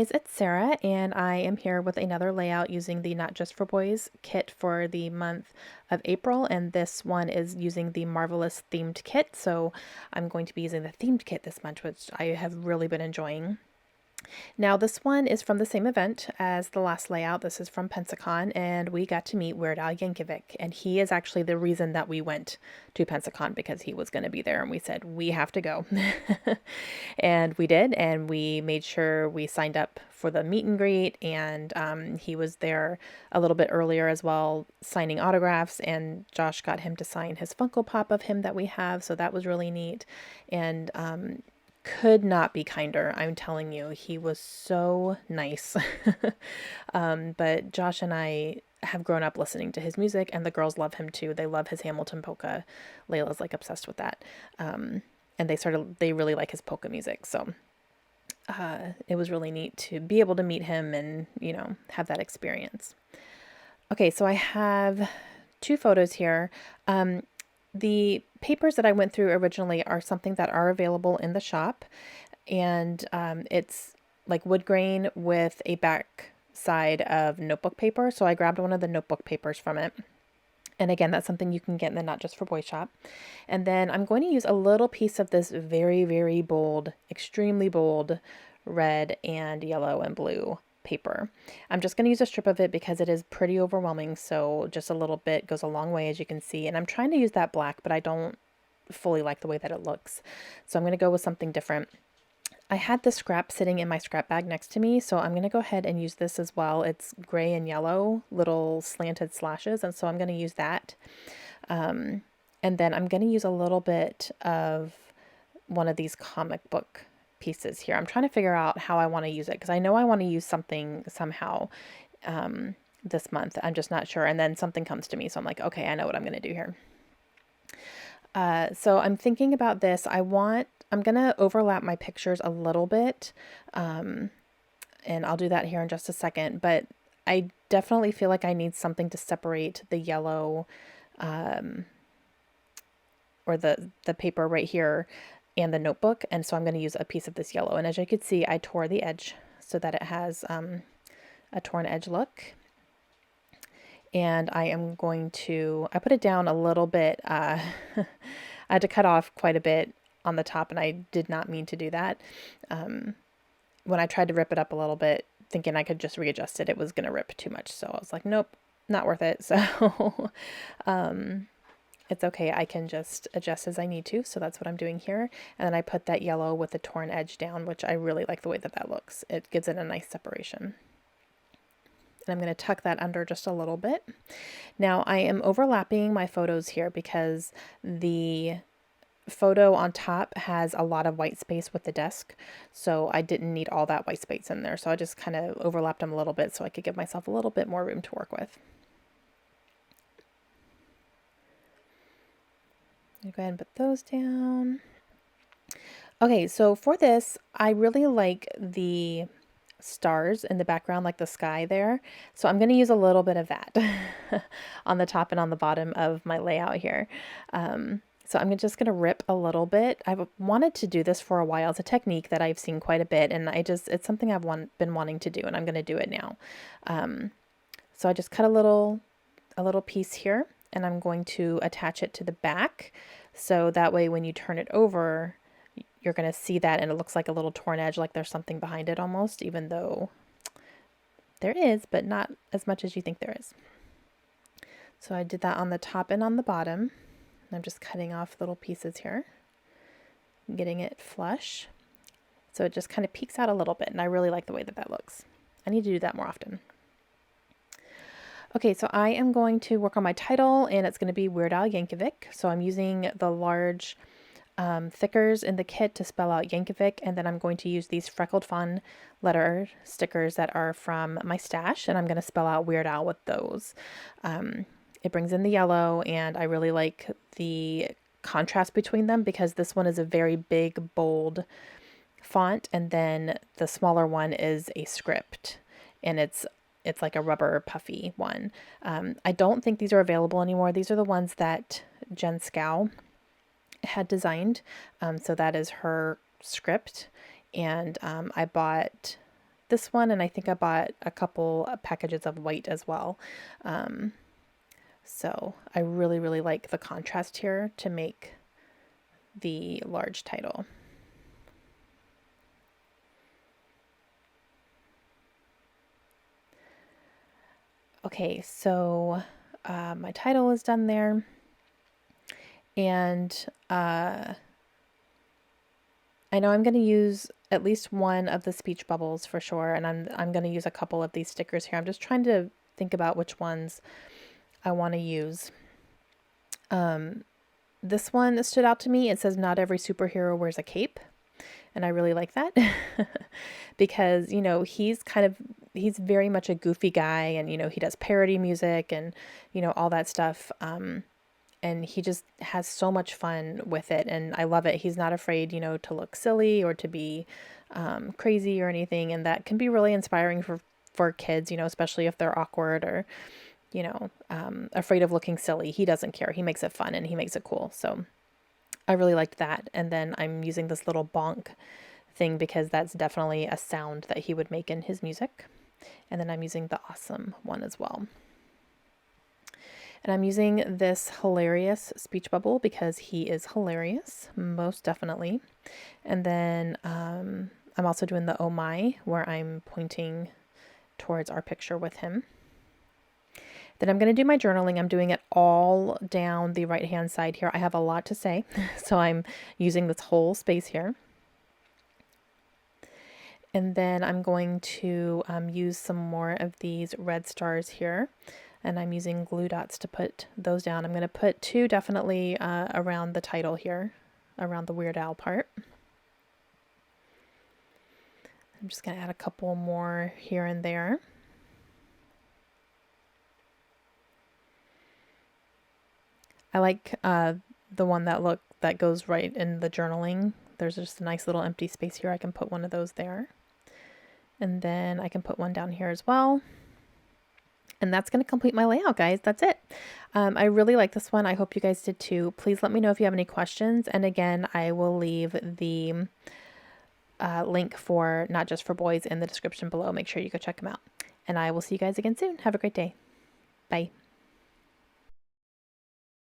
guys, it's Sarah, and I am here with another layout using the Not Just for Boys kit for the month of April, and this one is using the Marvelous themed kit, so I'm going to be using the themed kit this month, which I have really been enjoying. Now, this one is from the same event as the last layout. This is from Pensacon, and we got to meet Weird Al Yankovic, and he is actually the reason that we went to Pensacon because he was going to be there, and we said, we have to go. And we did, and we made sure we signed up for the meet and greet, and he was there a little bit earlier as well, signing autographs, and Josh got him to sign his Funko Pop of him that we have, so that was really neat. And could not be kinder. I'm telling you, he was so nice. But Josh and I have grown up listening to his music, and the girls love him too. They love his Hamilton polka. Layla's like obsessed with that. And they really like his polka music. So it was really neat to be able to meet him and, have that experience. Okay, so I have two photos here. The papers that I went through originally are something that are available in the shop, and it's like wood grain with a back side of notebook paper. So I grabbed one of the notebook papers from it. And again, that's something you can get in the Not Just for Boys shop. And then I'm going to use a little piece of this very, very bold, extremely bold red and yellow and blue paper. I'm just going to use a strip of it because it is pretty overwhelming, so just a little bit goes a long way, as you can see. And I'm trying to use that black, but I don't fully like the way that it looks, so I'm going to go with something different. I had the scrap sitting in my scrap bag next to me, so I'm going to go ahead and use this as well. It's gray and yellow, little slanted slashes, and so I'm going to use that. And then I'm going to use a little bit of one of these comic book pieces here. I'm trying to figure out how I want to use it because I know I want to use something somehow this month. I'm just not sure. And then something comes to me, so I'm like, okay, I know what I'm going to do here. So I'm thinking about this. I'm going to overlap my pictures a little bit, and I'll do that here in just a second. But I definitely feel like I need something to separate the yellow or the paper right here and the notebook, and so I'm going to use a piece of this yellow. And as you can see, I tore the edge so that it has a torn edge look. And I put it down a little bit. I had to cut off quite a bit on the top, and I did not mean to do that. When I tried to rip it up a little bit, thinking I could just readjust it, it was going to rip too much. So I was like, nope, not worth it. So it's okay. I can just adjust as I need to. So that's what I'm doing here. And then I put that yellow with the torn edge down, which I really like the way that looks. It gives it a nice separation. And I'm going to tuck that under just a little bit. Now I am overlapping my photos here because the photo on top has a lot of white space with the desk. So I didn't need all that white space in there. So I just kind of overlapped them a little bit so I could give myself a little bit more room to work with. Go ahead and put those down. Okay, so for this, I really like the stars in the background, like the sky there. So I'm going to use a little bit of that on the top and on the bottom of my layout here. So I'm just going to rip a little bit. I've wanted to do this for a while. It's a technique that I've seen quite a bit, and it's something I've been wanting to do, and I'm going to do it now. So I just cut a little piece here, and I'm going to attach it to the back. So that way when you turn it over, you're going to see that, and it looks like a little torn edge, like there's something behind it almost, even though there is, but not as much as you think there is. So I did that on the top and on the bottom. I'm just cutting off little pieces here, getting it flush. So it just kind of peeks out a little bit, and I really like the way that looks. I need to do that more often. Okay, so I am going to work on my title, and it's going to be Weird Al Yankovic. So I'm using the large thickers in the kit to spell out Yankovic, and then I'm going to use these freckled fawn letter stickers that are from my stash, and I'm going to spell out Weird Al with those. It brings in the yellow, and I really like the contrast between them because this one is a very big, bold font, and then the smaller one is a script, and it's like a rubber puffy one. I don't think these are available anymore. These are the ones that Jen Scow had designed. So that is her script. And I bought this one, and I think I bought a couple packages of white as well. So I really, really like the contrast here to make the large title. Okay, so my title is done there, and I know I'm going to use at least one of the speech bubbles for sure, and I'm going to use a couple of these stickers here. I'm just trying to think about which ones I want to use. This one stood out to me. It says, "Not every superhero wears a cape." And I really like that because, you know, he's very much a goofy guy, and, you know, he does parody music and, you know, all that stuff. And he just has so much fun with it. And I love it. He's not afraid, you know, to look silly or to be crazy or anything. And that can be really inspiring for kids, you know, especially if they're awkward or, you know, afraid of looking silly. He doesn't care. He makes it fun and he makes it cool. So I really liked that. And then I'm using this little bonk thing because that's definitely a sound that he would make in his music. And then I'm using the awesome one as well. And I'm using this hilarious speech bubble because he is hilarious, most definitely. And then I'm also doing the oh my, where I'm pointing towards our picture with him. Then I'm going to do my journaling. I'm doing it all down the right hand side here. I have a lot to say, so I'm using this whole space here. And then I'm going to use some more of these red stars here. And I'm using glue dots to put those down. I'm going to put two definitely around the title here, around the Weird Al part. I'm just going to add a couple more here and there. I like the one that goes right in the journaling. There's just a nice little empty space here. I can put one of those there. And then I can put one down here as well. And that's going to complete my layout, guys. That's it. I really like this one. I hope you guys did too. Please let me know if you have any questions. And again, I will leave the link for Not Just for Boys in the description below. Make sure you go check them out. And I will see you guys again soon. Have a great day. Bye.